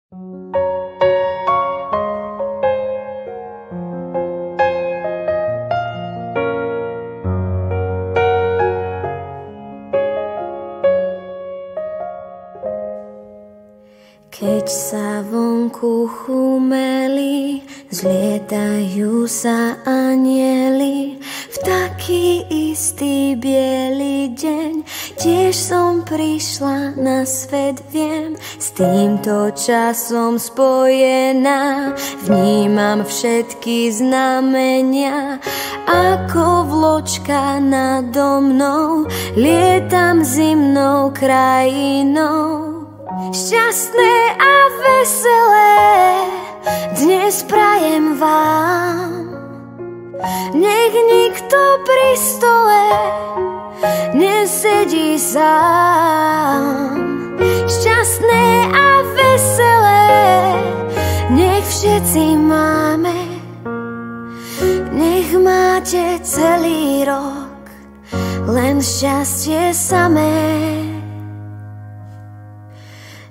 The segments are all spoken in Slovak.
Keď sa vonku chumeli, zlietajú sa anjeli, v taký istý biely deň tiež som prišla na svet, viem, s týmto časom spojená, vnímam všetky znamenia, ako vločka nado mnou, lietam zimnou krajinou. Šťastné a veselé dnes prajem vám, nech nikto pri stole nesedí sám. Šťastné a veselé nech všetci máme, nech máte celý rok len šťastie samé.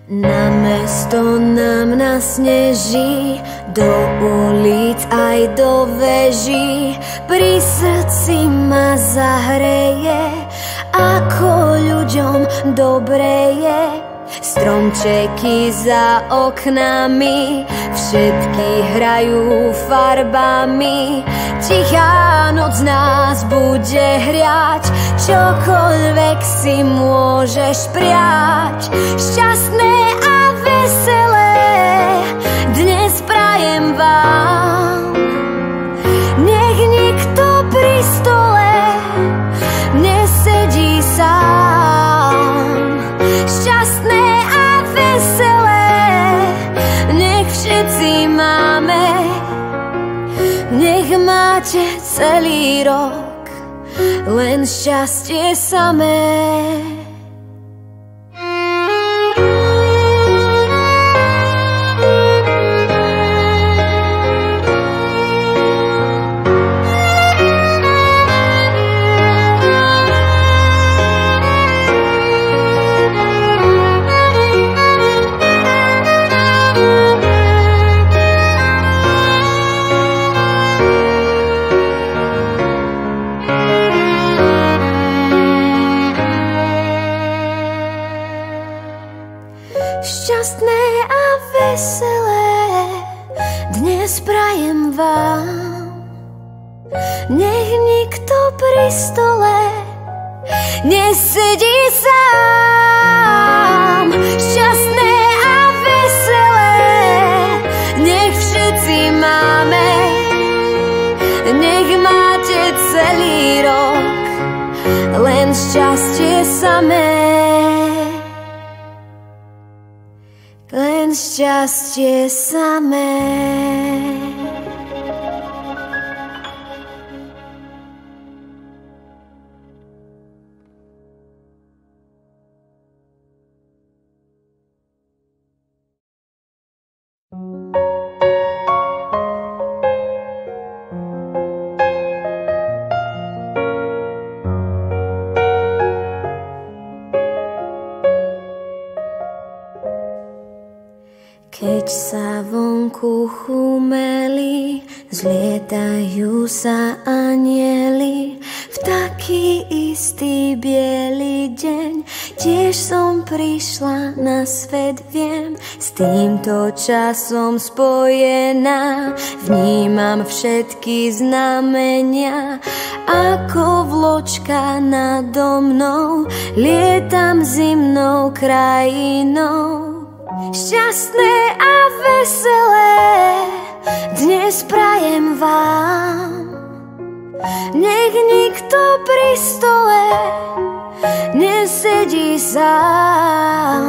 Na mesto nám nasneží, do ulic aj do veží, pri srdci ma zahreje, ako ľuďom dobre je. Stromčeky za oknami, všetky hrajú farbami, tichá noc nás bude hriať, čokoľvek si môžeš prijať. Šťastné a veselé dnes prajem vám, nech nikto pri stole nesedí sám. Šťastné a veselé nech všetci máme, nech máte celý rok len šťastie samé. Šťastné a veselé dnes prajem vám, nech nikto pri stole nesedí sám. Šťastné a veselé nech všetci máme, nech máte celý rok len šťastie samé. Len šťastie samé. Keď sa vonku chumeli, zlietajú sa anjeli, v taký istý biely deň tiež som prišla na svet, viem, s týmto časom spojená, vnímam všetky znamenia, ako vločka nado mnou, lietam zimnou krajinou. Šťastné a veselé dnes prajem vám, nech nikto pri stole nesedí sám.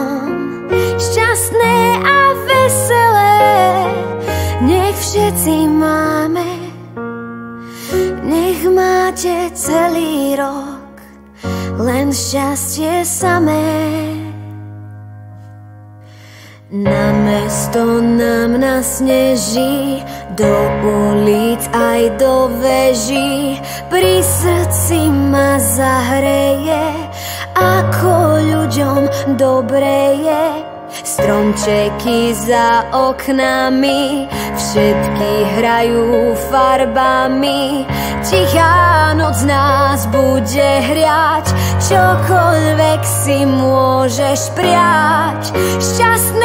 Šťastné a veselé nech všetci máme, nech máte celý rok len šťastie samé. Na mesto nám nasneží, do ulic aj do veží, pri srdci ma zahreje, ako ľuďom dobre je. stromčeky za oknami, všetky hrajú farbami. Tichá noc nás bude hriať, čokoľvek si môžeš priať. Šťastný